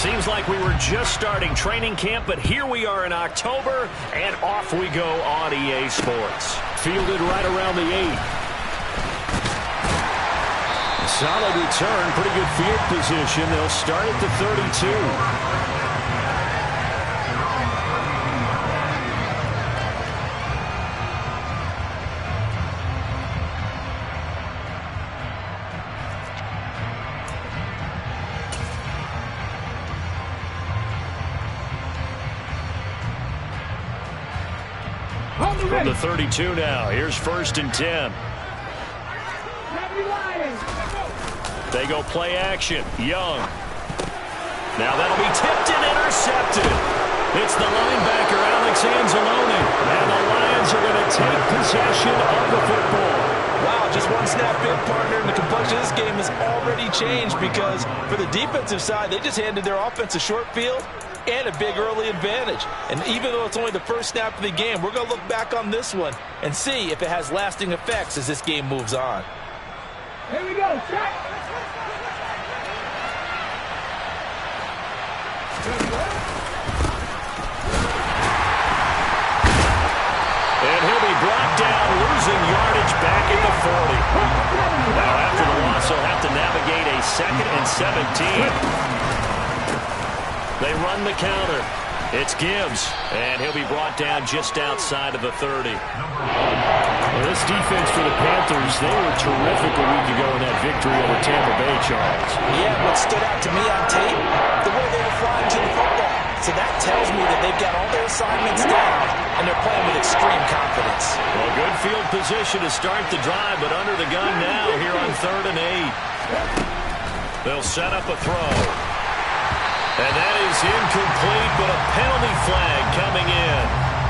Seems like we were just starting training camp, but here we are in October, and off we go on EA Sports. Fielded right around the 8. Solid return, pretty good field position. They'll start at the 32. From the 32 now. Here's 1st and 10. They go play action. Young. Now that'll be tipped and intercepted. It's the linebacker, Alex Anzalone. And the Lions are going to take possession of the football. Wow, just one snap in, partner, and the complexion of this game has already changed because for the defensive side, they just handed their offense a short field and a big early advantage. And even though it's only the first snap of the game, we're going to look back on this one and see if it has lasting effects as this game moves on. Here we go, check. And he'll be brought down, losing yardage back at the 40. Now after the loss, he'll have to navigate a 2nd and 17. They run the counter. It's Gibbs, and he'll be brought down just outside of the 30. Well, this defense for the Panthers, they were terrific a week ago in that victory over Tampa Bay, Charles. Yeah, what stood out to me on tape, the way they were flying to the football. So that tells me that they've got all their assignments down, and they're playing with extreme confidence. Well, good field position to start the drive, but under the gun now here on 3rd and 8. They'll set up a throw. And that is incomplete, but a penalty flag coming in.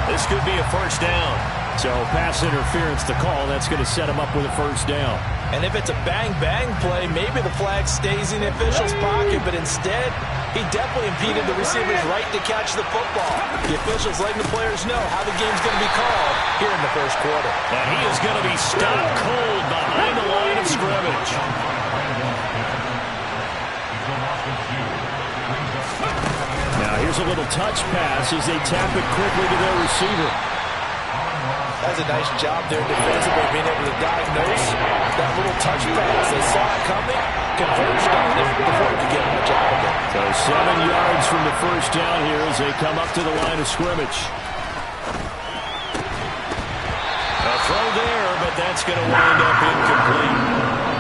This could be a 1st down. So pass interference to call. That's going to set him up with a 1st down. And if it's a bang-bang play, maybe the flag stays in the official's pocket, but instead, he definitely impeded the receiver's right to catch the football. The officials letting the players know how the game's going to be called here in the 1st quarter. And he is going to be stopped cold behind the line of scrimmage. Now here's a little touch pass as they tap it quickly to their receiver. That's a nice job there defensively, being able to diagnose that little touch pass. They saw it coming, converged on it before they could get much out of it. So 7 yards from the 1st down here as they come up to the line of scrimmage. A throw there, but that's going to wind up incomplete.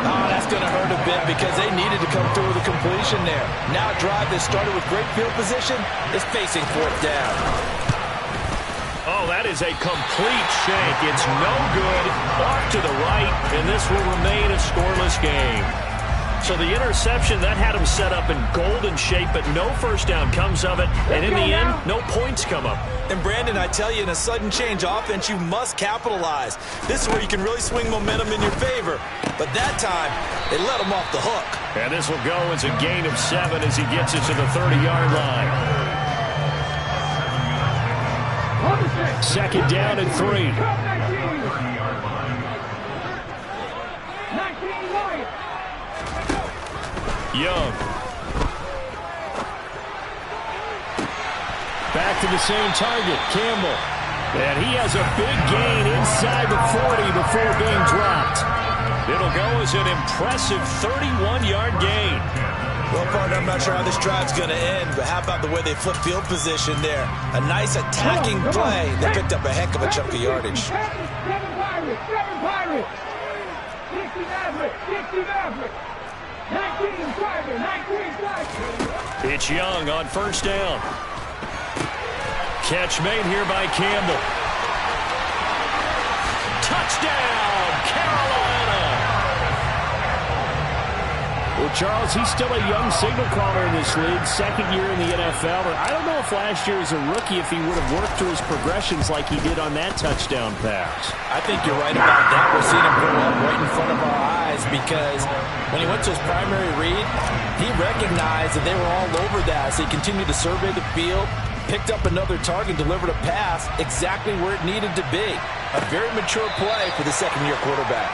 Oh, that's going to hurt a bit because they needed to come through with a completion there. Now a drive that started with great field position is facing 4th down. Oh, that is a complete shank. It's no good. Off to the right, and this will remain a scoreless game. So the interception, that had him set up in golden shape, but no 1st down comes of it. And in the end, no points come up. And Brandon, I tell you, in a sudden change offense, you must capitalize. This is where you can really swing momentum in your favor. But that time, they let him off the hook. And this will go as a gain of 7 as he gets it to the 30-yard line. 2nd down and 3. Young. Back to the same target, Campbell. And he has a big gain inside the 40 before being dropped. It'll go as an impressive 31-yard gain. Well, partner, I'm not sure how this drive's going to end, but how about the way they flip field position there? A nice attacking play. They picked up a heck of a chunk of yardage. 7 Pirates. 60 Mavericks. 19 Tiger. 19 Tiger. It's Young on 1st down. Catch made here by Campbell. Touchdown, Carolina! Well, Charles, he's still a young signal caller in this league, 2nd year in the NFL. But I don't know if last year as a rookie if he would have worked through his progressions like he did on that touchdown pass. I think you're right about that. We're seeing him grow up right in front of our eyes because when he went to his primary read, he recognized that they were all over that. So he continued to survey the field, picked up another target, delivered a pass exactly where it needed to be. A very mature play for the 2nd-year quarterback.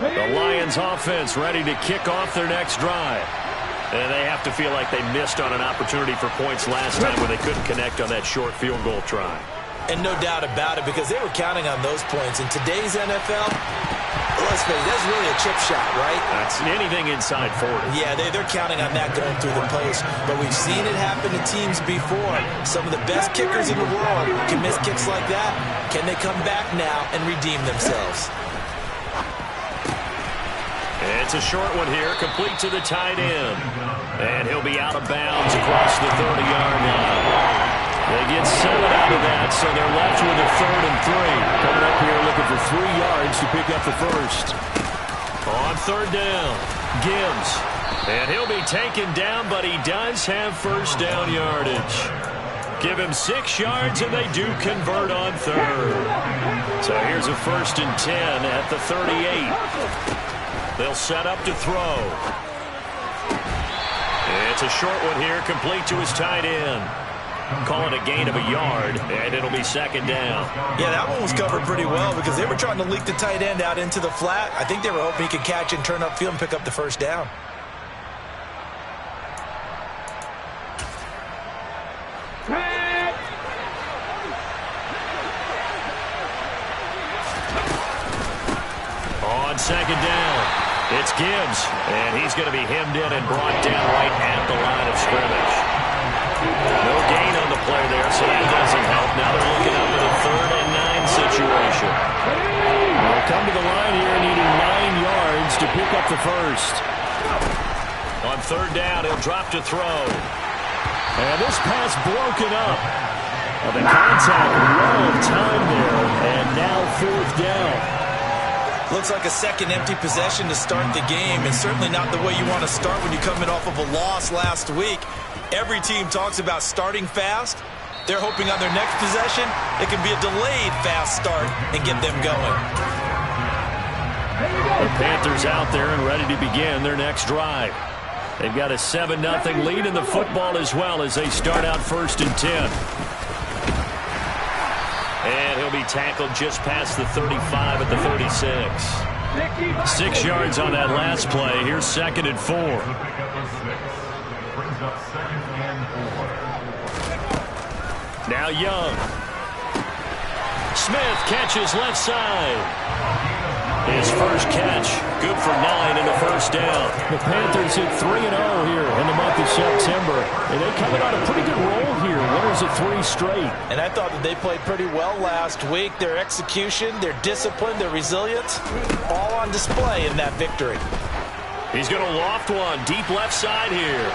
The Lions offense ready to kick off their next drive. And they have to feel like they missed on an opportunity for points last time when they couldn't connect on that short field goal try. And no doubt about it, because they were counting on those points. In today's NFL, let's face it, that's really a chip shot, right? That's anything inside 40. Yeah, they're counting on that going through the post. But we've seen it happen to teams before. Some of the best kickers in the world can miss kicks like that. Can they come back now and redeem themselves? It's a short one here, complete to the tight end. And he'll be out of bounds across the 30-yard line. They get 7 out of that, so they're left with a 3rd and 3. Coming up here looking for 3 yards to pick up the first. On 3rd down, Gibbs. And he'll be taken down, but he does have first down yardage. Give him 6 yards, and they do convert on 3rd. So here's a 1st and 10 at the 38. They'll set up to throw. It's a short one here, complete to his tight end. Call it a gain of a yard, and it'll be 2nd down. Yeah, that one was covered pretty well because they were trying to leak the tight end out into the flat. I think they were hoping he could catch and turn upfield and pick up the first down. On 2nd down, it's Gibbs, and he's going to be hemmed in and brought down right at the line of scrimmage. No gain on the play there, so that doesn't help. Now they're looking up at a 3rd and 9 situation. They'll come to the line here needing 9 yards to pick up the first. On 3rd down, he'll drop to throw. And this pass broken up. The contact, well of time there, and now 4th down. Looks like a second empty possession to start the game, and certainly not the way you want to start when you're coming off of a loss last week. Every team talks about starting fast. They're hoping on their next possession, it can be a delayed fast start and get them going. The Panthers out there and ready to begin their next drive. They've got a 7-0 lead in the football as well as they start out 1st and 10. And he'll be tackled just past the 35 at the 36. 6 yards on that last play. Here's 2nd and 4. Now Young. Smith catches left side. His first catch, good for 9 and a first down. The Panthers hit 3-0 here in the month of September. And they coming on a pretty good roll here. Winners of 3 straight. And I thought that they played pretty well last week. Their execution, their discipline, their resilience, all on display in that victory. He's going to loft one deep left side here.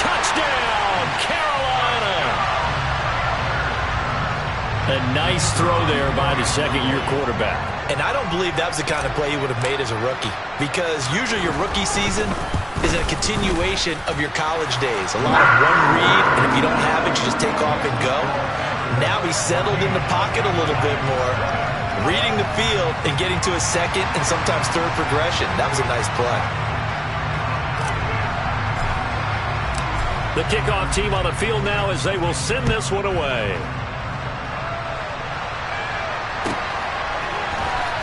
Touchdown, Carolina! A nice throw there by the second-year quarterback. And I don't believe that was the kind of play he would have made as a rookie, because usually your rookie season is a continuation of your college days. A lot of one read, and if you don't have it, you just take off and go. Now he's settled in the pocket a little bit more, reading the field and getting to a second and sometimes third progression. That was a nice play. The kickoff team on the field now as they will send this one away.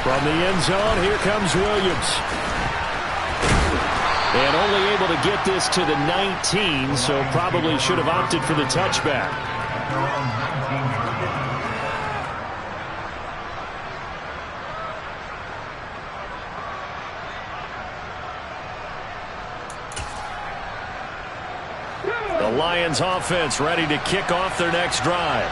From the end zone, here comes Williams. And only able to get this to the 19, so probably should have opted for the touchback. The Lions offense ready to kick off their next drive.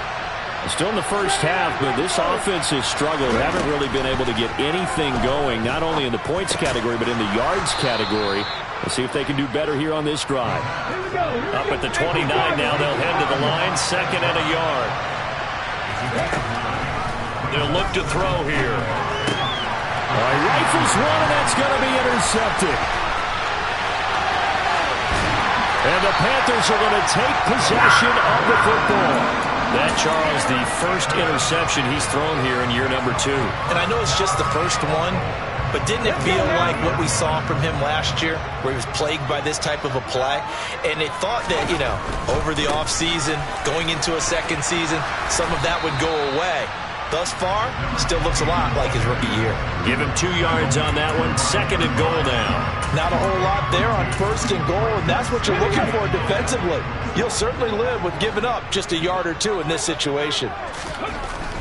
Still in the first half, but this offense has struggled. Haven't really been able to get anything going, not only in the points category, but in the yards category. Let's see if they can do better here on this drive. Up at the 29 now, they'll head to the line, 2nd and a yard. They'll look to throw here. Rifles one, and that's going to be intercepted. And the Panthers are going to take possession of the football. That, Charles, the first interception he's thrown here in year number 2. And I know it's just the first one, but didn't it feel like what we saw from him last year, where he was plagued by this type of a play? And it thought that, you know, over the offseason, going into a second season, some of that would go away. thus far, still looks a lot like his rookie year. Give him 2 yards on that one. 2nd and goal now. Not a whole lot there on 1st and goal, and that's what you're looking for defensively. You'll certainly live with giving up just a yard or 2 in this situation.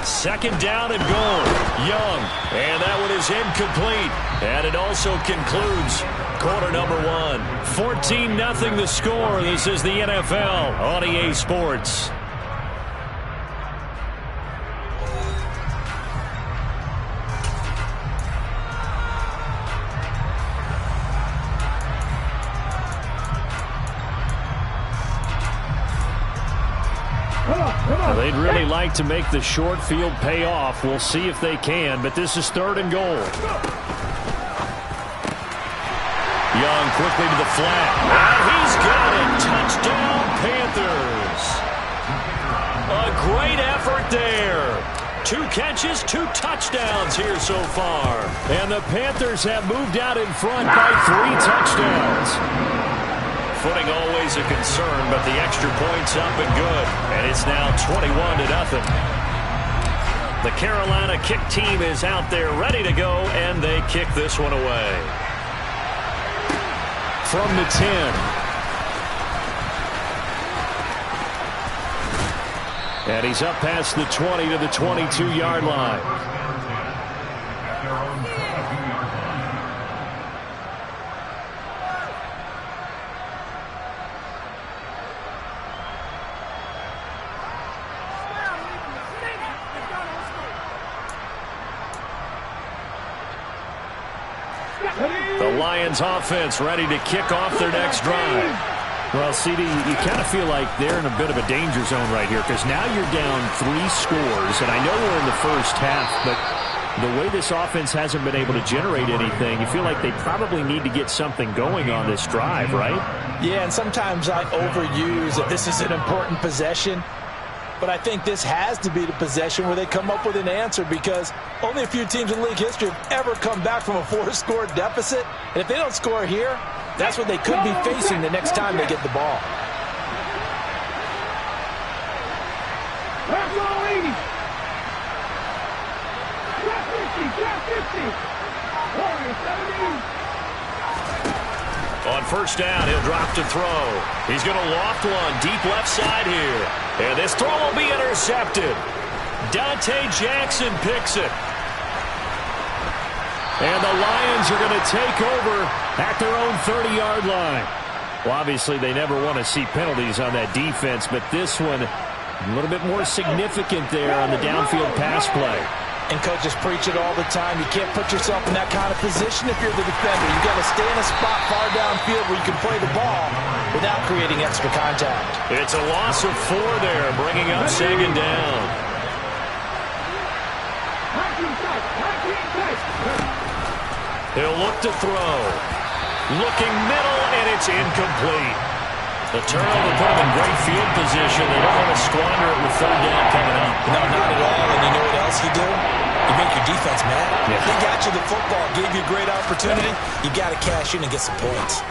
2nd down and goal. Young. And that one is incomplete. And it also concludes quarter number 1. 14-0 the score. This is the NFL on EA Sports. They'd really like to make the short field pay off. We'll see if they can, but this is 3rd and goal. Young quickly to the flat. And he's got it. Touchdown, Panthers. A great effort there. 2 catches, 2 touchdowns here so far. And the Panthers have moved out in front by 3 touchdowns. Footing always a concern, but the extra point's up and good. And it's now 21-0. The Carolina kick team is out there ready to go, and they kick this one away. From the 10. And he's up past the 20 to the 22-yard line. The Lions offense ready to kick off their next drive. Well, CD, you kind of feel like they're in a bit of a danger zone right here because now you're down 3 scores, and I know we're in the first half, but the way this offense hasn't been able to generate anything, you feel like they probably need to get something going on this drive, right? Yeah, and sometimes I overuse that this is an important possession. But I think this has to be the possession where they come up with an answer because only a few teams in league history have ever come back from a 4-score deficit. And if they don't score here, that's what they could be facing the next time they get the ball. That's all 80. Got 50, got 50. Warriors 17. On 1st down, he'll drop to throw. He's going to loft one deep left side here. And this throw will be intercepted. Dante Jackson picks it. And the Lions are going to take over at their own 30-yard line. Well, obviously, they never want to see penalties on that defense, but this one a little bit more significant there on the downfield pass play. And coaches preach it all the time. You can't put yourself in that kind of position if you're the defender. You've got to stay in a spot far downfield where you can play the ball without creating extra contact. It's a loss of 4 there, bringing up 2nd down. He'll look to throw. Looking middle, and it's incomplete. The turnover put him in great field position. They don't want to squander it with 3rd down coming up. No, not at all. And you know what else you do? You make your defense mad. Yeah. They got you the football, gave you a great opportunity. You got to cash in and get some points.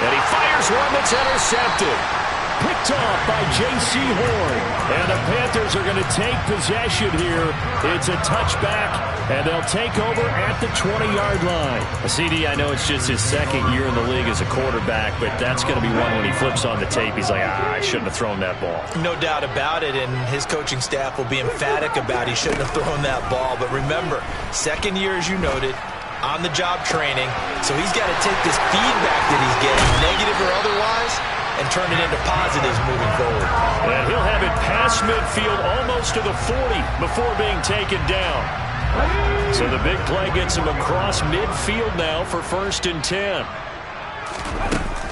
And he fires one that's intercepted. Picked off by J.C. Horn. And the Panthers are going to take possession here. It's a touchback, and they'll take over at the 20-yard line. CD, I know it's just his 2nd year in the league as a quarterback, but that's going to be one when he flips on the tape. He's like, I shouldn't have thrown that ball. No doubt about it, and his coaching staff will be emphatic about he shouldn't have thrown that ball. But remember, 2nd year, as you noted, on-the-job training, so he's got to take this feedback that he's getting, negative or otherwise, and turn it into positives moving forward. And he'll have it past midfield almost to the 40 before being taken down. So the big play gets him across midfield now for 1st and 10.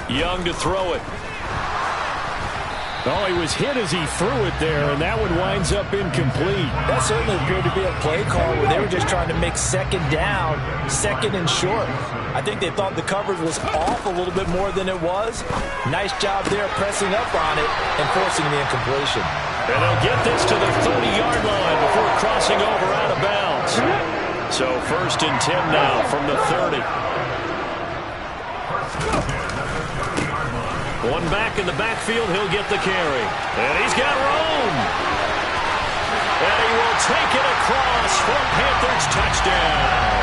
Young to throw it. Oh, he was hit as he threw it there, and that one winds up incomplete. That certainly appeared to be a play call where they were just trying to make 2nd down, 2nd and short. I think they thought the coverage was off a little bit more than it was. Nice job there pressing up on it and forcing the incompletion. And they'll get this to the 30-yard line before crossing over out of bounds. So 1st and 10 now from the 30. One back in the backfield, he'll get the carry. And he's got room. And he will take it across for Panthers touchdown.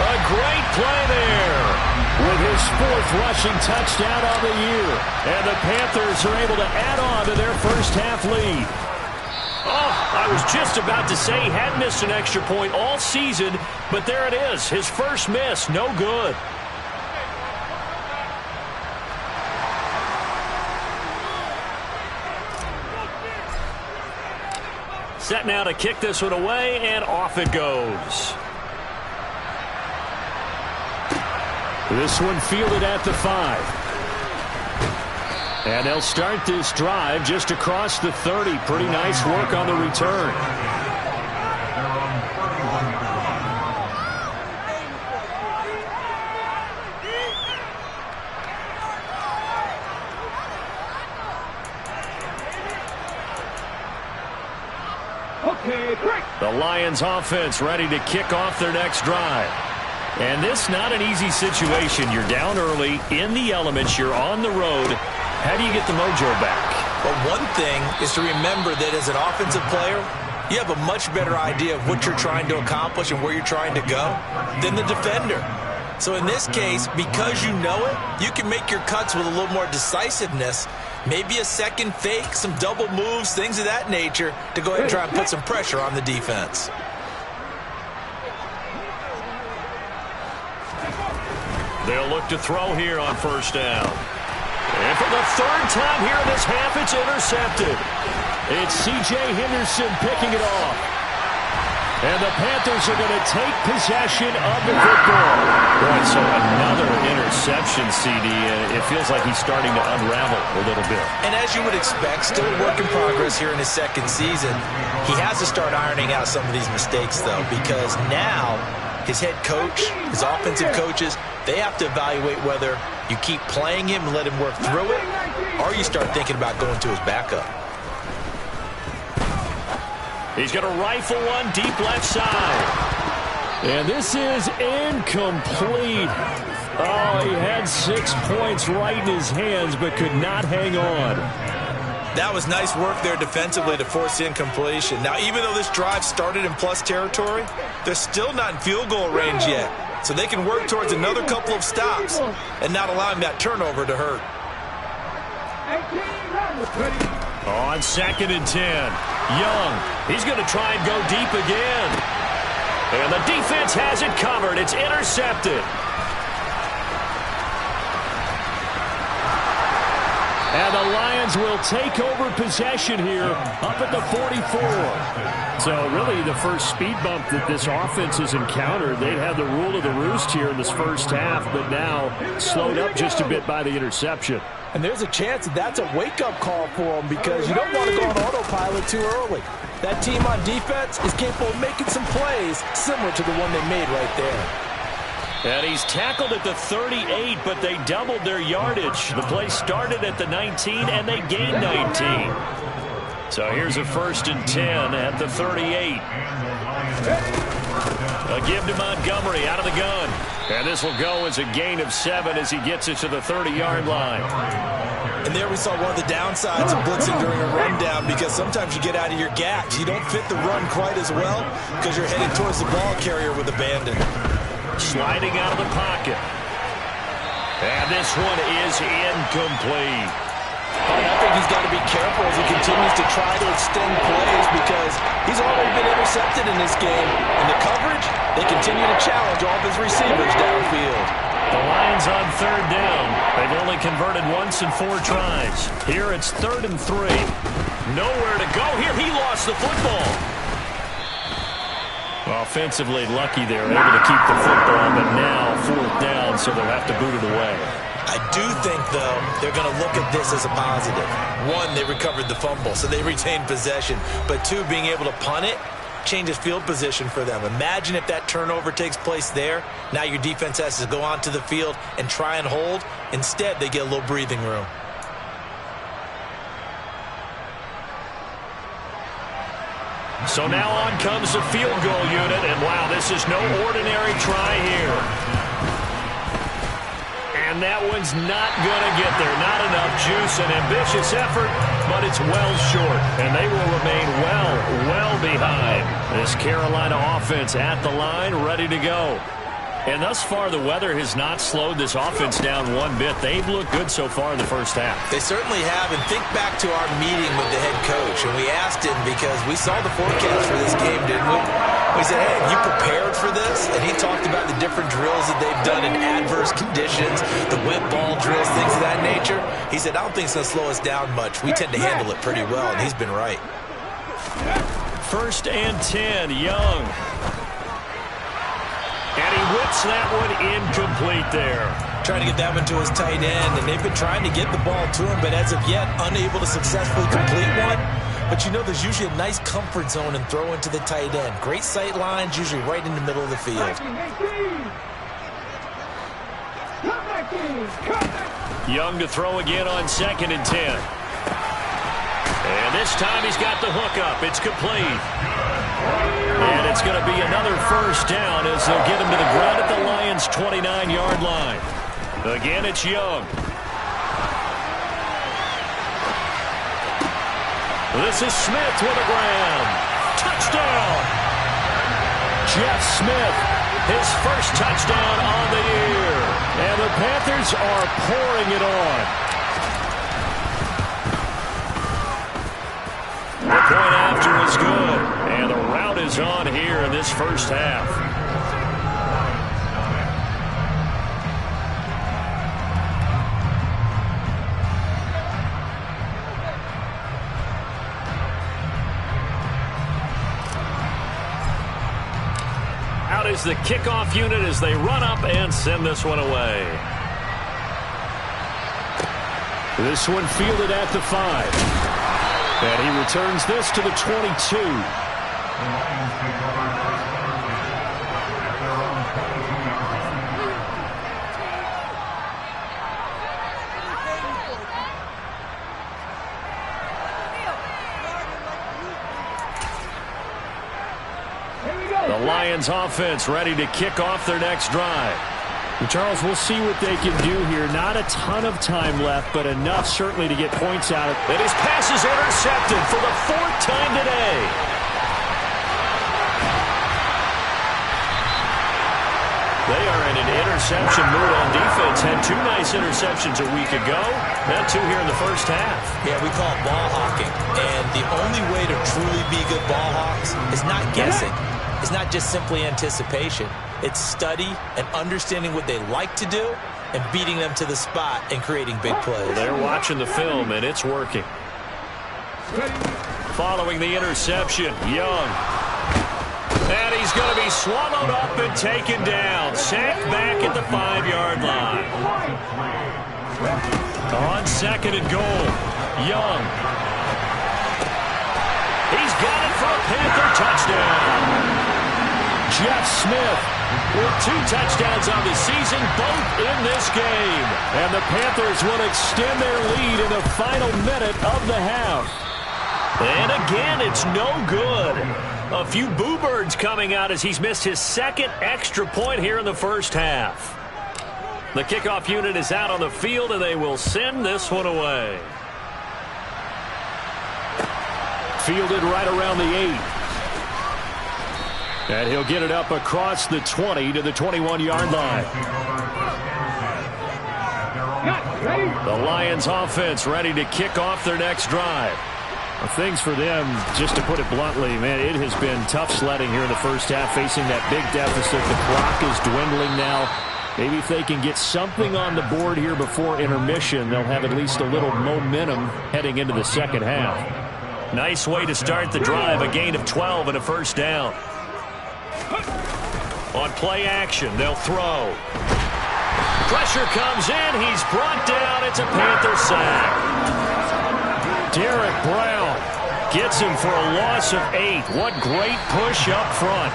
A great play there. With his 4th rushing touchdown on the year. And the Panthers are able to add on to their first half lead. Oh, I was just about to say he hadn't missed an extra point all season, but there it is. His first miss, no good. Set now to kick this one away, and off it goes. This one fielded at the 5. And they'll start this drive just across the 30. Pretty nice work on the return. Okay, break. The Lions offense ready to kick off their next drive. And this not an easy situation. You're down early, in the elements, you're on the road. How do you get the mojo back? But one thing is to remember that as an offensive player, you have a much better idea of what you're trying to accomplish and where you're trying to go than the defender. So in this case, because you know it, you can make your cuts with a little more decisiveness, maybe a second fake, some double moves, things of that nature, to go ahead and try and put some pressure on the defense. They'll look to throw here on first down. And for the 3rd time here in this half, it's intercepted. It's C.J. Henderson picking it off. And the Panthers are going to take possession of the football. Right, so another interception, CD, and it feels like he's starting to unravel a little bit. And as you would expect, still a work in progress here in his 2nd season. He has to start ironing out some of these mistakes, though, because now his head coach, his offensive coaches, they have to evaluate whether you keep playing him and let him work through it, or you start thinking about going to his backup. He's going to rifle one deep left side. And this is incomplete. Oh, he had 6 points right in his hands, but could not hang on. That was nice work there defensively to force the incompletion. Now, even though this drive started in plus territory, they're still not in field goal range yet. So they can work towards another couple of stops and not allowing that turnover to hurt. On 2nd and 10, Young, he's going to try and go deep again. And the defense has it covered. It's intercepted. And the Lions will take over possession here up at the 44. So really the first speed bump that this offense has encountered, they'd have the rule of the roost here in this first half, but now slowed up just a bit by the interception. And there's a chance that that's a wake-up call for them because you don't want to go on autopilot too early. That team on defense is capable of making some plays similar to the one they made right there. And he's tackled at the 38, but they doubled their yardage. The play started at the 19, and they gained 19. So here's a 1st and 10 at the 38. A give to Montgomery out of the gun. And this will go as a gain of 7 as he gets it to the 30-yard line. And there we saw one of the downsides of blitzing during a rundown because sometimes you get out of your gaps. You don't fit the run quite as well because you're headed towards the ball carrier with abandon. Sliding out of the pocket. And this one is incomplete. I think he's got to be careful as he continues to try to extend plays because he's already been intercepted in this game. And the coverage, they continue to challenge all of his receivers downfield. The Lions on 3rd down. They've only converted once in 4 tries. Here it's 3rd and 3. Nowhere to go. Here he lost the football. Offensively lucky they're able to keep the football, but now 4th down, so they'll have to boot it away. I do think, though, they're going to look at this as a positive. 1, they recovered the fumble, so they retained possession. But 2, being able to punt it changes field position for them. Imagine if that turnover takes place there. Now your defense has to go onto the field and try and hold. Instead, they get a little breathing room. So now on comes the field goal unit, and wow, this is no ordinary try here. And that one's not going to get there. Not enough juice. An ambitious effort, but it's well short, and they will remain well behind. This Carolina offense at the line, ready to go. And thus far, the weather has not slowed this offense down one bit. They've looked good so far in the first half. They certainly have. And think back to our meeting with the head coach. And we asked him because we saw the forecast for this game, didn't we? We said, hey, have you prepared for this? And he talked about the different drills that they've done in adverse conditions, the wet ball drills, things of that nature. He said, I don't think it's going to slow us down much. We tend to handle it pretty well, and he's been right. 1st and 10, Young. And he whips that one incomplete there. Trying to get that one to his tight end, and they've been trying to get the ball to him, but as of yet, unable to successfully complete one. But you know, there's usually a nice comfort zone and throw into the tight end. Great sight lines, usually right in the middle of the field. Young to throw again on 2nd and 10. And this time he's got the hook up. It's complete. And it's going to be another first down as they'll get him to the ground at the Lions' 29-yard line. Again, it's Young. This is Smith with a ground. Touchdown! Jeff Smith, his first touchdown on the year. And the Panthers are pouring it on. The point after is good. And the route is on here in this first half. Out is the kickoff unit as they run up and send this one away. This one fielded at the 5. And he returns this to the 22. The Lions offense ready to kick off their next drive. Charles, we'll see what they can do here. Not a ton of time left, but enough certainly to get points out of it. And his pass is intercepted for the 4th time today. They are in an interception mood on defense. Had 2 nice interceptions a week ago. Had 2 here in the first half. Yeah, we call it ball hawking. And the only way to truly be good ball hawks is not guessing. It's not just simply anticipation. It's study and understanding what they like to do and beating them to the spot and creating big plays. They're watching the film, and it's working. Following the interception, Young. And he's going to be swallowed up and taken down. Sacked back at the 5-yard line. On 2nd and goal, Young. He's got it for a Panther touchdown. Jeff Smith with 2 touchdowns on the season, both in this game. And the Panthers will extend their lead in the final minute of the half. And again, it's no good. A few boo birds coming out as he's missed his 2nd extra point here in the first half. The kickoff unit is out on the field, and they will send this one away. Fielded right around the 8. And he'll get it up across the 20 to the 21-yard line. The Lions offense ready to kick off their next drive. Well, things for them, just to put it bluntly, man, it has been tough sledding here in the first half, facing that big deficit. The clock is dwindling now. Maybe if they can get something on the board here before intermission, they'll have at least a little momentum heading into the second half. Nice way to start the drive, a gain of 12 and a first down. On play action, they'll throw. Pressure comes in. He's brought down. It's a Panther sack. Derek Brown gets him for a loss of 8. What great push up front.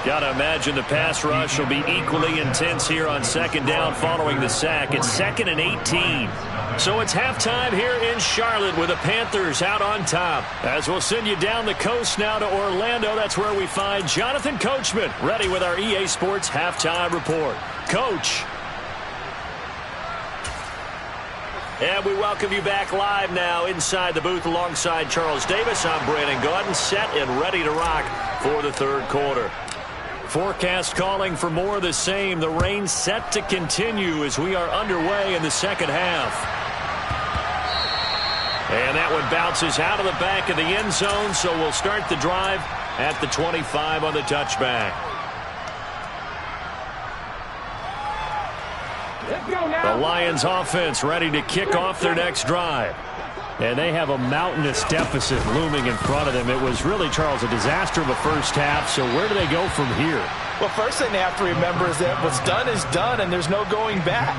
Got to imagine the pass rush will be equally intense here on 2nd down following the sack. It's 2nd and 18. So it's halftime here in Charlotte with the Panthers out on top. As we'll send you down the coast now to Orlando, that's where we find Jonathan Coachman ready with our EA Sports Halftime Report. Coach. And we welcome you back live now inside the booth alongside Charles Davis. I'm Brandon Gaudin, set and ready to rock for the third quarter. Forecast calling for more of the same. The rain set to continue as we are underway in the second half. And that one bounces out of the back of the end zone, so we'll start the drive at the 25 on the touchback. The Lions offense ready to kick off their next drive. And they have a mountainous deficit looming in front of them. It was really, Charles, a disaster of a first half. So where do they go from here? Well, first thing they have to remember is that what's done is done, and there's no going back.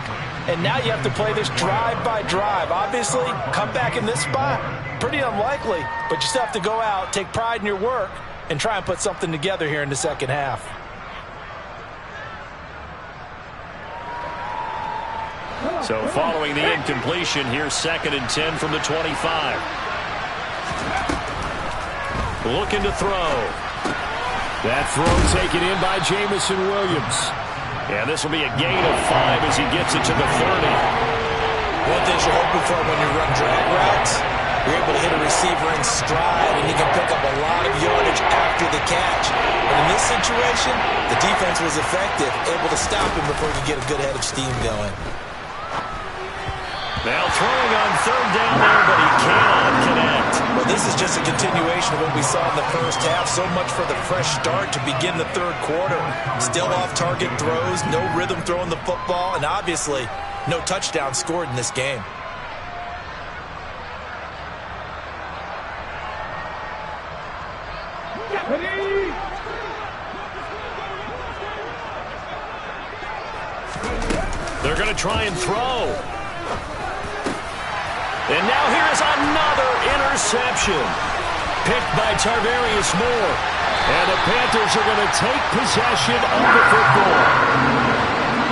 And now you have to play this drive by drive. Obviously, come back in this spot, pretty unlikely. But you still have to go out, take pride in your work, and try and put something together here in the second half. So following the incompletion, here's 2nd and 10 from the 25. Looking to throw. That throw taken in by Jameson Williams. And this will be a gain of 5 as he gets it to the 30. One thing you're hoping for when you run drag routes, you're able to hit a receiver in stride, and he can pick up a lot of yardage after the catch. But in this situation, the defense was effective, able to stop him before he could get a good head of steam going. Now throwing on 3rd down there, but he cannot connect. Well, this is just a continuation of what we saw in the first half. So much for the fresh start to begin the third quarter. Still off-target throws, no rhythm throwing the football, and obviously no touchdown scored in this game. They're going to try and throw. And now here's another interception. Picked by Tarvarius Moore. And the Panthers are going to take possession of the football.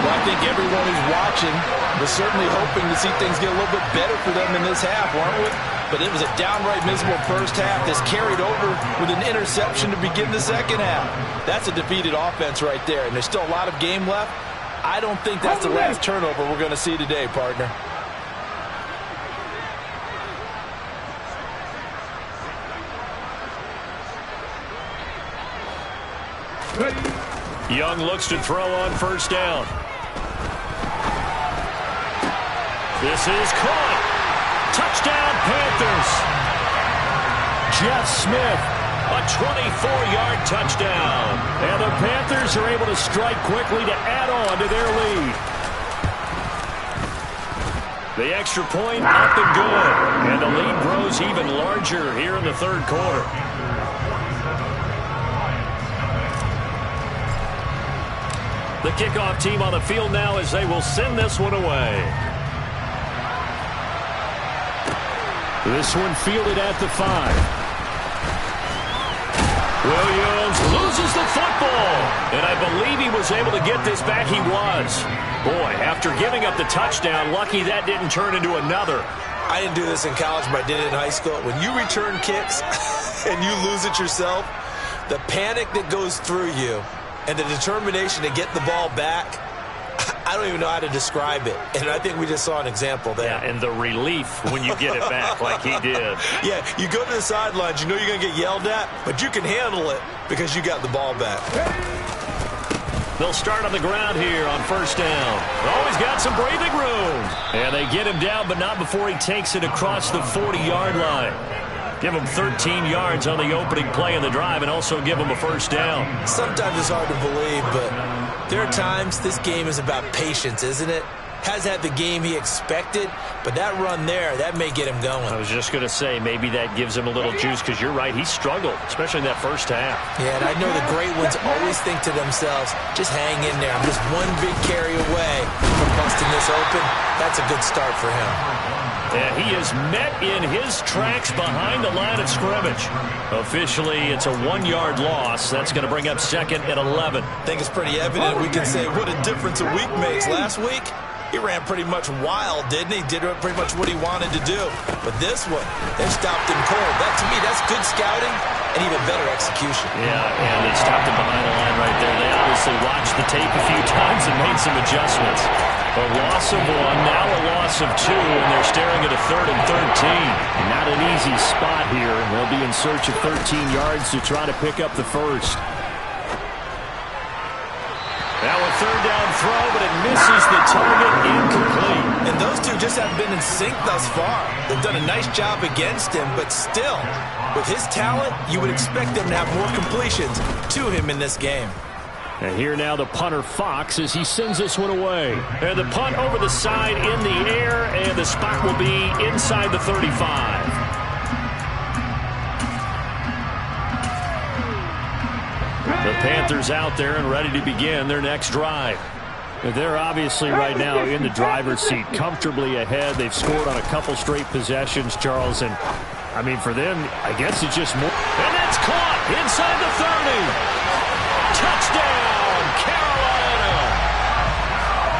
Well, I think everyone who's watching was certainly hoping to see things get a little bit better for them in this half, weren't we? But it was a downright miserable first half that's carried over with an interception to begin the second half. That's a defeated offense right there, and there's still a lot of game left. I don't think that's the last turnover we're going to see today, partner. Young looks to throw on 1st down. This is caught. Touchdown, Panthers. Jeff Smith, a 24-yard touchdown. And the Panthers are able to strike quickly to add on to their lead. The extra point up and good. And the lead grows even larger here in the third quarter. The kickoff team on the field now as they will send this one away. This one fielded at the 5. Williams loses the football. And I believe he was able to get this back. He was. Boy, after giving up the touchdown, lucky that didn't turn into another. I didn't do this in college, but I did it in high school. When you return kicks and you lose it yourself, the panic that goes through you and the determination to get the ball back, I don't even know how to describe it. And I think we just saw an example there. Yeah, and the relief when you get it back like he did. Yeah, you go to the sidelines, you know you're going to get yelled at, but you can handle it because you got the ball back. They'll start on the ground here on 1st down. Oh, he's got some breathing room. And they get him down, but not before he takes it across the 40-yard line. Give him 13 yards on the opening play of the drive and also give him a 1st down. Sometimes it's hard to believe, but there are times this game is about patience, isn't it? Has had the game he expected, but that run there, that may get him going. I was just going to say, maybe that gives him a little juice because you're right, he struggled, especially in that first half. Yeah, and I know the great ones always think to themselves, just hang in there. I'm just one big carry away from busting this open. That's a good start for him. And he is met in his tracks behind the line of scrimmage. Officially, it's a 1-yard loss. That's going to bring up 2nd and 11. I think it's pretty evident. We can say what a difference a week makes. Last week, he ran pretty much wild, didn't he? Did pretty much what he wanted to do. But this one, they stopped him cold. That, to me, that's good scouting and even better execution. Yeah, and they stopped him behind the line right there. They obviously watched the tape a few times and made some adjustments. A loss of 1, now a loss of 2, and they're staring at a 3rd and 13. Not an easy spot here. They'll be in search of 13 yards to try to pick up the first. Now a 3rd down throw, but it misses the target, incomplete. And those two just have been in sync thus far. They've done a nice job against him, but still, with his talent, you would expect them to have more completions to him in this game. And here now the punter Fox as he sends this one away. And the punt over the side in the air, and the spot will be inside the 35. The Panthers out there and ready to begin their next drive. They're obviously right now in the driver's seat, comfortably ahead. They've scored on a couple straight possessions, Charles. And, I mean, for them, I guess it's just more. And that's caught inside the 30. Touchdown, Carolina.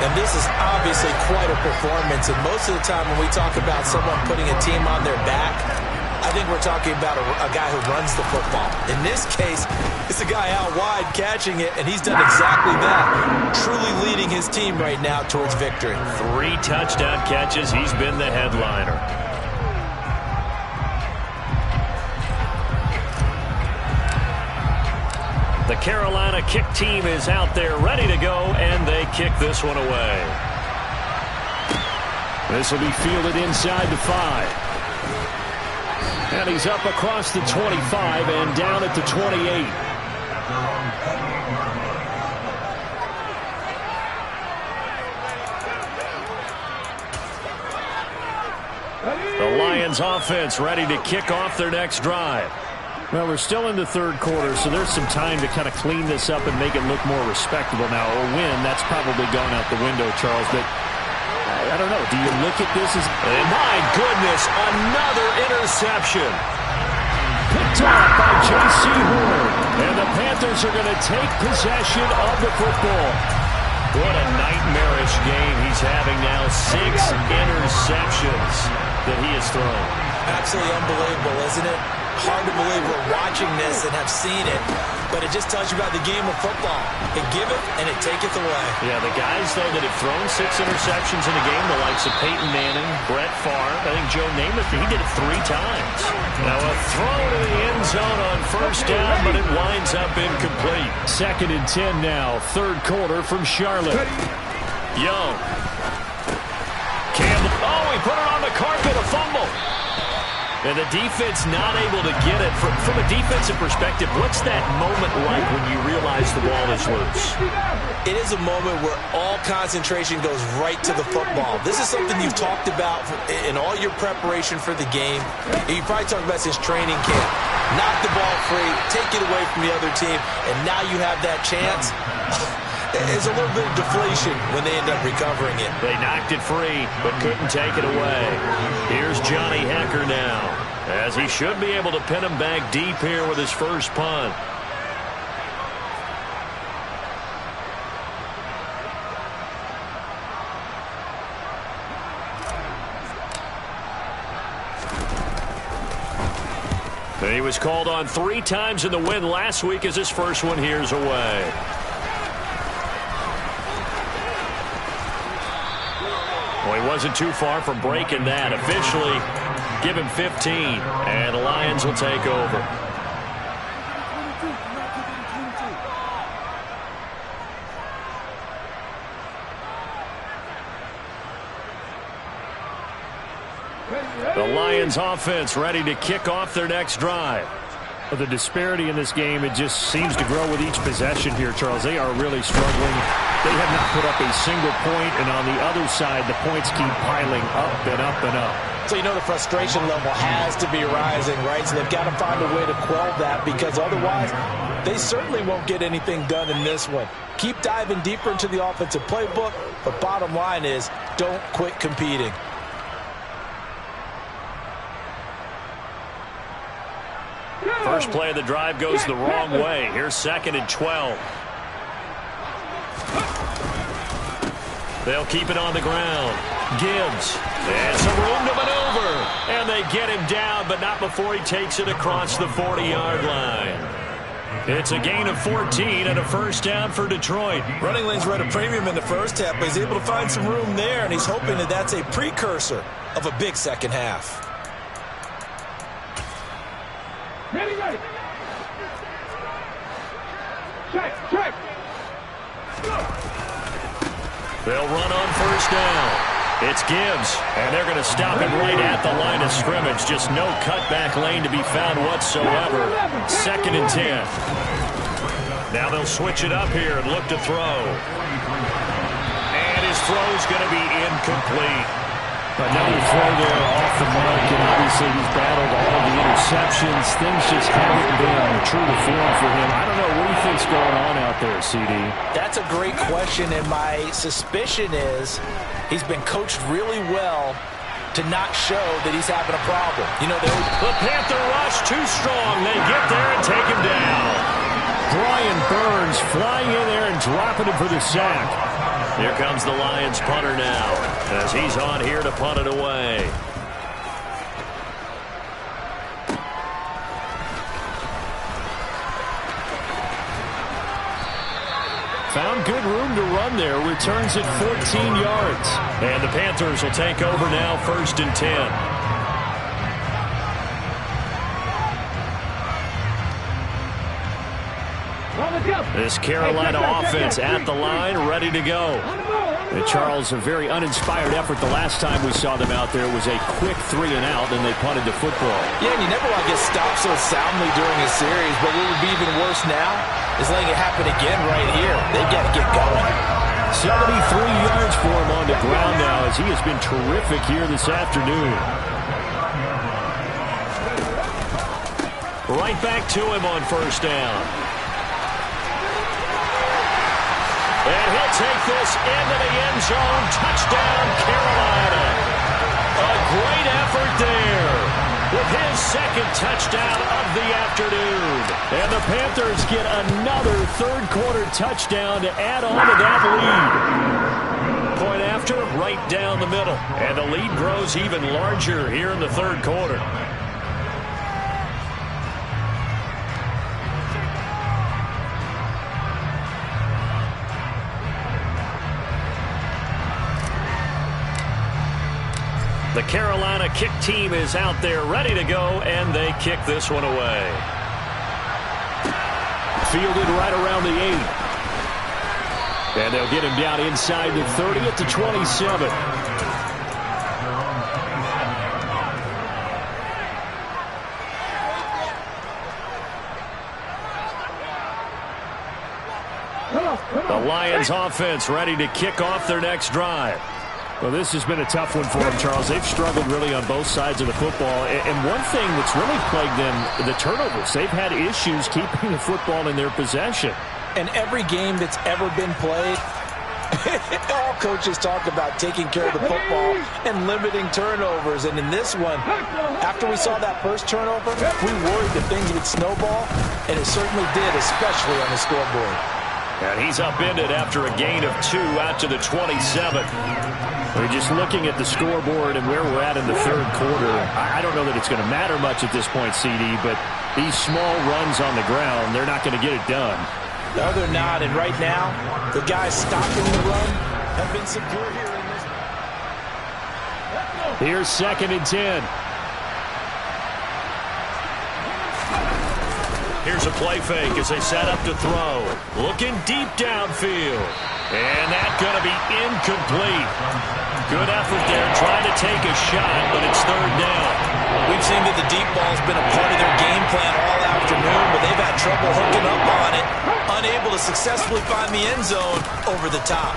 And this is obviously quite a performance. And most of the time when we talk about someone putting a team on their back, I think we're talking about a guy who runs the football. In this case, it's a guy out wide catching it, and he's done exactly that, truly leading his team right now towards victory. 3 touchdown catches. He's been the headliner. The Carolina kick team is out there ready to go, and they kick this one away. This will be fielded inside the 5. And he's up across the 25 and down at the 28. The Lions offense ready to kick off their next drive. Well, we're still in the 3rd quarter, so there's some time to kind of clean this up and make it look more respectable now. A win, that's probably gone out the window, Charles. But I don't know. Do you look at this as... And my goodness, another interception. Picked off by J.C. Horn. And the Panthers are going to take possession of the football. What a nightmarish game he's having now. 6 interceptions that he has thrown. Absolutely unbelievable, isn't it? Hard to believe we're watching this and have seen it, but it just tells you about the game of football. It giveth and it taketh away. Yeah, the guys, though, that have thrown 6 interceptions in a game, the likes of Peyton Manning, Brett Favre, I think Joe Namath, he did it 3 times. Now a throw to the end zone on 1st down, but it winds up incomplete. 2nd and 10 now, 3rd quarter from Charlotte. Young. Campbell. Oh, he put it on the carpet, a fumble. And the defense not able to get it. From a defensive perspective, what's that moment like when you realize the ball is loose? It is a moment where all concentration goes right to the football. This is something you've talked about in all your preparation for the game. You probably talked about since training camp. Knock the ball free, take it away from the other team, and now you have that chance. It's a little bit of deflation when they end up recovering it. They knocked it free, but couldn't take it away. Here's Johnny Hekker now, as he should be able to pin him back deep here with his first punt. And he was called on 3 times in the win last week as his first one here's away. Well, he wasn't too far from breaking that. Officially, give him 15, and the Lions will take over. The Lions offense ready to kick off their next drive. The disparity in this game, it just seems to grow with each possession here, Charles. They are really struggling. They have not put up a single point, and on the other side, the points keep piling up and up and up. So you know the frustration level has to be rising, right? So they've got to find a way to quell that, because otherwise they certainly won't get anything done in this one. Keep diving deeper into the offensive playbook, but bottom line is don't quit competing. First play of the drive goes the wrong way. Here's 2nd and 12. They'll keep it on the ground. Gibbs. And some room to maneuver. And they get him down, but not before he takes it across the 40-yard line. It's a gain of 14 and a first down for Detroit. Running lanes were at a premium in the first half, but he's able to find some room there, and he's hoping that that's a precursor of a big second half. Ready. Check. They'll run on first down. It's Gibbs, and they're going to stop him right at the line of scrimmage. Just no cutback lane to be found whatsoever. 2nd and 10. Now they'll switch it up here and look to throw. And his throw's going to be incomplete. Another throw there off the mark, and obviously he's battled all of the interceptions. Things just haven't been true to form for him. I don't know, what do you think's going on out there, CD? That's a great question, and my suspicion is he's been coached really well to not show that he's having a problem. You know, the Panther rush too strong. They get there and take him down. Brian Burns flying in there and dropping him for the sack. Here comes the Lions punter now, as he's on here to punt it away. Found good room to run there. Returns at 14 yards. And the Panthers will take over now, 1st and 10. This Carolina offense at the line, ready to go. And Charles, a very uninspired effort. The last time we saw them out there was a quick 3 and out, and they punted the football. Yeah, and you never want to get stopped so soundly during a series, but what would be even worse now is letting it happen again right here. They got to get going. 73 yards for him on the ground now, as he has been terrific here this afternoon. Right back to him on first down. And he'll take this into the end zone. Touchdown, Carolina. A great effort there with his 2nd touchdown of the afternoon. And the Panthers get another 3rd-quarter touchdown to add on to that lead. Point after, right down the middle. And the lead grows even larger here in the 3rd quarter. The Carolina kick team is out there ready to go, and they kick this one away. Fielded right around the 8. And they'll get him down inside the 30 at the 27. The Lions offense ready to kick off their next drive. Well, this has been a tough one for them, Charles. They've struggled really on both sides of the football. And one thing that's really plagued them, the turnovers. They've had issues keeping the football in their possession. And every game that's ever been played, all coaches talk about taking care of the football and limiting turnovers. And in this one, after we saw that first turnover, we worried that things would snowball, and it certainly did, especially on the scoreboard. And he's upended after a gain of 2 out to the 27. We're just looking at the scoreboard and where we're at in the 3rd quarter. I don't know that it's going to matter much at this point, CD, but these small runs on the ground, they're not going to get it done. No, they're not. And right now, the guys stopping the run have been superior in this. Here's 2nd and 10. Here's a play fake as they set up to throw. Looking deep downfield. And that's going to be incomplete. Good effort there trying to take a shot, but it's 3rd down. We've seen that the deep ball's been a part of their game plan all afternoon, but they've had trouble hooking up on it, unable to successfully find the end zone over the top.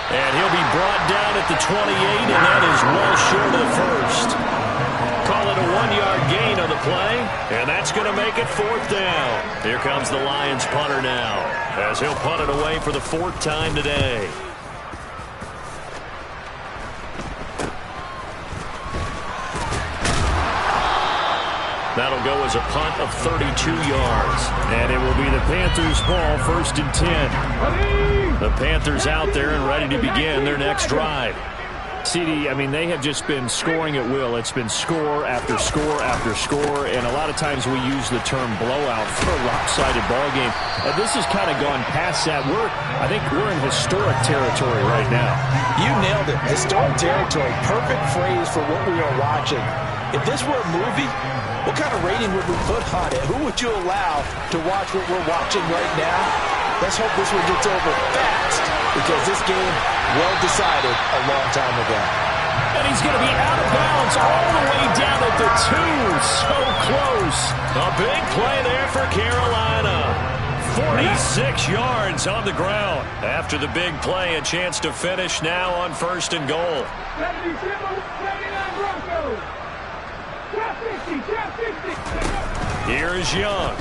And he'll be brought down at the 28, and that is well short of the 1st. Call it a 1-yard gain on the play, and that's going to make it 4th down. Here comes the Lions punter now, as he'll punt it away for the 4th time today. That'll go as a punt of 32 yards. And it will be the Panthers' ball, 1st and 10. The Panthers out there and ready to begin their next drive. CD, I mean, they have just been scoring at will. It's been score after score after score, and a lot of times we use the term blowout for a lopsided ball game. This has kind of gone past that. I think we're in historic territory right now. You nailed it. Historic territory. Perfect phrase for what we are watching. If this were a movie, what kind of rating would we put on it? Who would you allow to watch what we're watching right now? Let's hope this one gets over fast, because this game, well decided a long time ago. And he's going to be out of bounds all the way down at the 2. So close. A big play there for Carolina. 46 yards on the ground. After the big play, a chance to finish now on 1st and goal. 77, 79 Broncos. Trap 60, trap 60. Here is Young.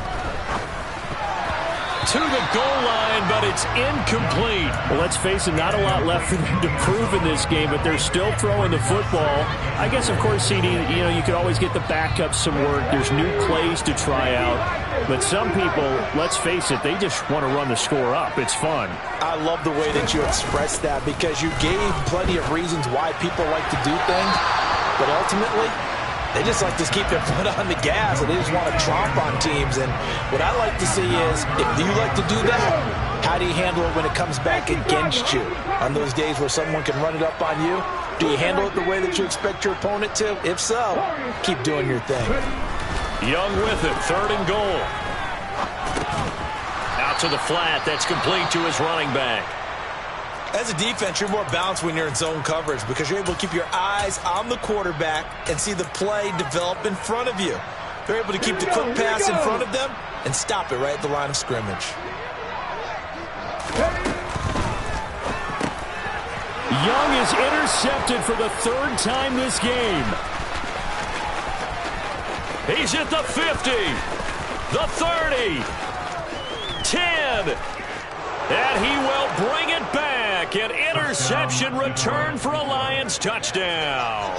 To the goal line, but it's incomplete. Well, let's face it, not a lot left for them to prove in this game, but they're still throwing the football. I guess, of course, CD, you could always get the backups some work. There's new plays to try out. But some people, let's face it, they just want to run the score up. It's fun. I love the way that you expressed that, because you gave plenty of reasons why people like to do things, but ultimately, they just like to keep their foot on the gas, and they just want to tromp on teams. And what I like to see is, if you like to do that, how do you handle it when it comes back against you? On those days where someone can run it up on you, do you handle it the way that you expect your opponent to? If so, keep doing your thing. Young with it, 3rd and goal. Out to the flat, that's complete to his running back. As a defense, you're more balanced when you're in zone coverage, because you're able to keep your eyes on the quarterback and see the play develop in front of you. They're able to keep the quick pass in front of them and stop it right at the line of scrimmage. Young is intercepted for the 3rd time this game. He's at the 50, the 30, 10, and he will bring it back. An interception return for a Lions touchdown.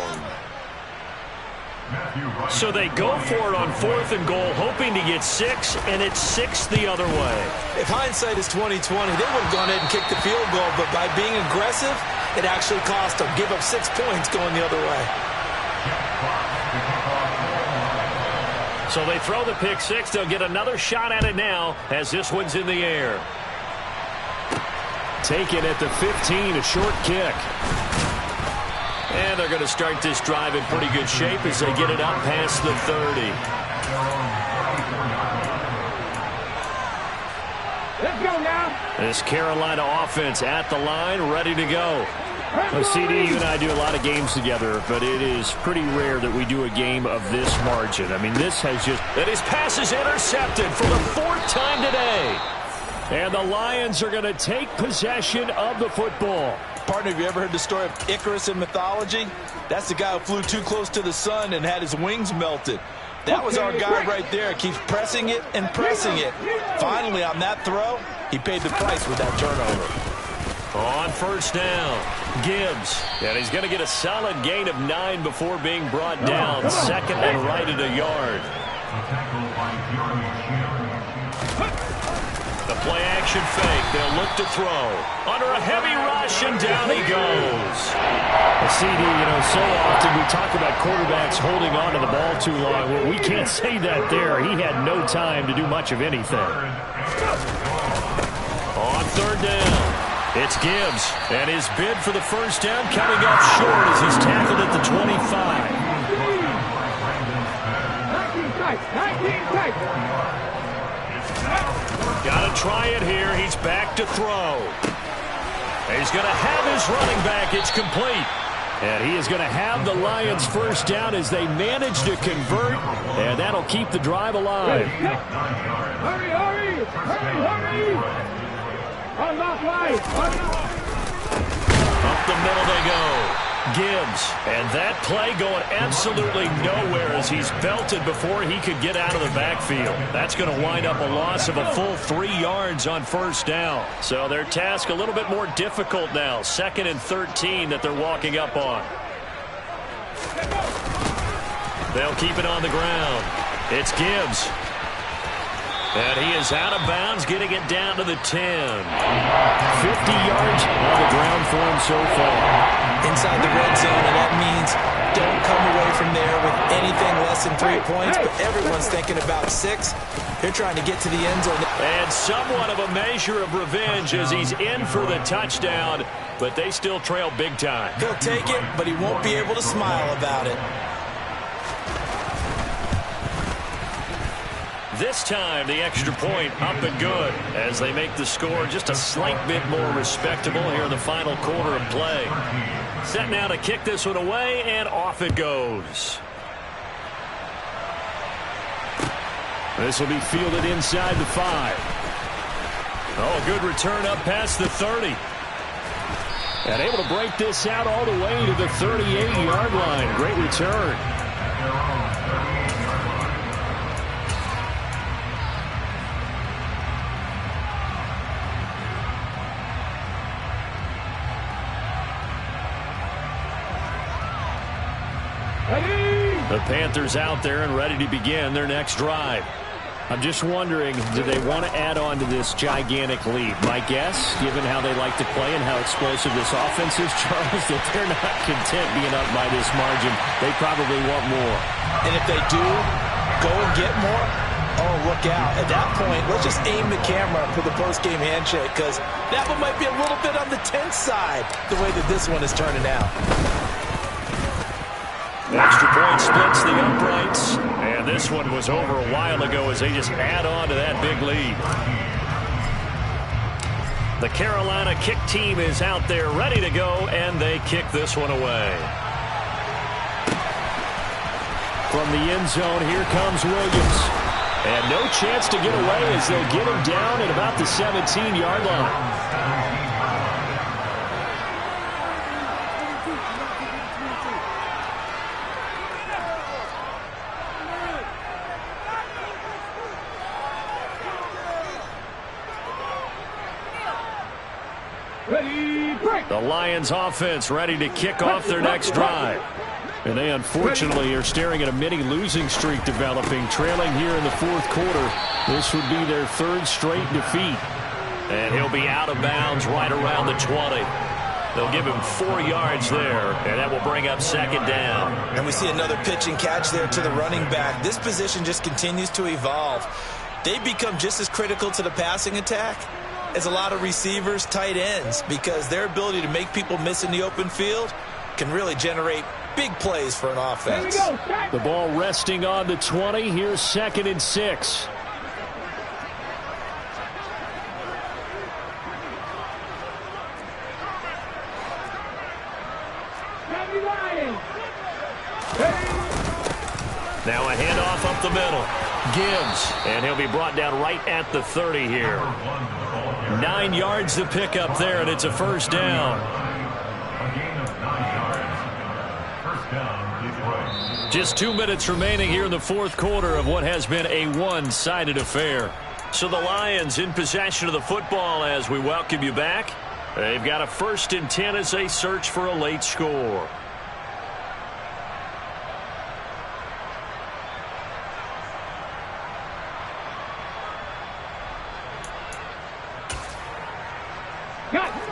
So they go for it on 4th and goal, hoping to get 6, and it's 6 the other way. If hindsight is 20/20, they would have gone ahead and kicked the field goal, but by being aggressive, it actually cost them. Give up 6 points going the other way. So they throw the pick 6. They'll get another shot at it now as this one's in the air. Taken at the 15, a short kick. And they're going to start this drive in pretty good shape as they get it up past the 30. Let's go now. This Carolina offense at the line, ready to go. Well, CD, you and I do a lot of games together, but it is pretty rare that we do a game of this margin. I mean, this has just... And his pass is intercepted for the 4th time today. And the Lions are going to take possession of the football. Partner, have you ever heard the story of Icarus in mythology? That's the guy who flew too close to the sun and had his wings melted. That was our guy right there. Keeps pressing it and pressing it. Finally, on that throw, he paid the price with that turnover. On 1st down, Gibbs. And he's going to get a solid gain of 9 before being brought down. 2nd and right at a yard. The play-action fake. They'll look to throw. Under a heavy rush, and down he goes. CD, so often we talk about quarterbacks holding on to the ball too long. Well, we can't say that there. He had no time to do much of anything. On 3rd down, it's Gibbs. And his bid for the 1st down coming up short as he's tackled at the 25. 19 tight. Got to try it here. He's back to throw. He's going to have his running back. It's complete. And he is going to have the Lions 1st down as they manage to convert. And that'll keep the drive alive. Hurry, hurry. Hurry, hurry. Unlock line. Up the middle they go. Gibbs. And that play going absolutely nowhere as he's belted before he could get out of the backfield. That's going to wind up a loss of a full 3 yards on 1st down. So their task a little bit more difficult now. 2nd and 13 that they're walking up on. They'll keep it on the ground. It's Gibbs. And he is out of bounds, getting it down to the 10. 50 yards on the ground for for him so far. Inside the red zone, and that means don't come away from there with anything less than 3 points, but everyone's thinking about 6. They're trying to get to the end zone. And somewhat of a measure of revenge as he's in for the touchdown, but they still trail big time. He'll take it, but he won't be able to smile about it. This time, the extra point up and good as they make the score just a slight bit more respectable here in the final quarter of play. Set now to kick this one away, and off it goes. This will be fielded inside the 5. Oh, good return up past the 30. And able to break this out all the way to the 38-yard line. Great return. The Panthers out there and ready to begin their next drive. I'm just wondering, do they want to add on to this gigantic lead? My guess, given how they like to play and how explosive this offense is, Charles, that they're not content being up by this margin. They probably want more. And if they do go and get more, oh, look out. At that point, let's just aim the camera for the post-game handshake, because that one might be a little bit on the tense side, the way that this one is turning out. Extra point splits the uprights, and this one was over a while ago as they just add on to that big lead. The Carolina kick team is out there ready to go, and they kick this one away. From the end zone, here comes Williams. And no chance to get away as they'll get him down at about the 17-yard line. The Lions offense ready to kick off their next drive. And they unfortunately are staring at a mini losing streak developing, trailing here in the fourth quarter. This would be their 3rd straight defeat. And he'll be out of bounds right around the 20. They'll give him 4 yards there, and that will bring up 2nd down. And we see another pitch and catch there to the running back. This position just continues to evolve. They become just as critical to the passing attack as a lot of receivers, tight ends, because their ability to make people miss in the open field can really generate big plays for an offense. The ball resting on the 20. Here's 2nd and 6. Now a handoff up the middle. Gibbs, and he'll be brought down right at the 30 here. 9 yards to pick up there, and it's a 1st down. Just 2 minutes remaining here in the fourth quarter of what has been a one-sided affair. So the Lions in possession of the football as we welcome you back. They've got a 1st and 10 as they search for a late score.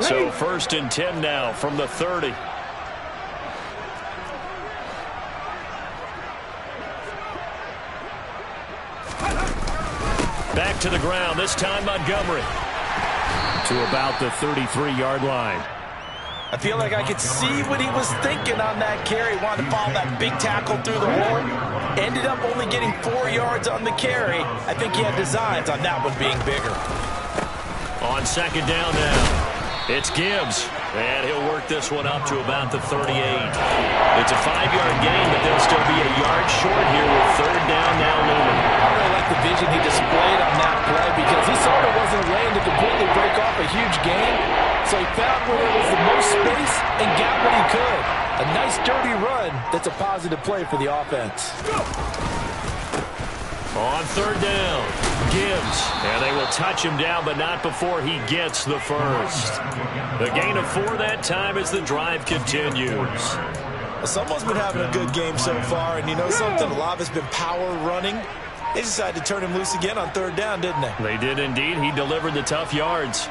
So 1st and 10 now from the 30. Back to the ground, this time Montgomery. To about the 33-yard line. I feel like I could see what he was thinking on that carry. Wanted to follow that big tackle through the hole. Ended up only getting 4 yards on the carry. I think he had designs on that one being bigger. On 2nd down now. It's Gibbs, and he'll work this one up to about the 38. It's a 5-yard gain, but they'll still be a yard short here with 3rd down now looming. I really like the vision he displayed on that play because he saw there wasn't a lane to completely break off a huge gain, so he found where there was the most space and got what he could. A nice dirty run that's a positive play for the offense. On 3rd down, Gibbs, and they will touch him down, but not before he gets the 1st. The gain of 4 that time as the drive continues. Well, someone's been having a good game so far, and you know something? A lot has been power running. They decided to turn him loose again on 3rd down, didn't they? They did indeed. He delivered the tough yards.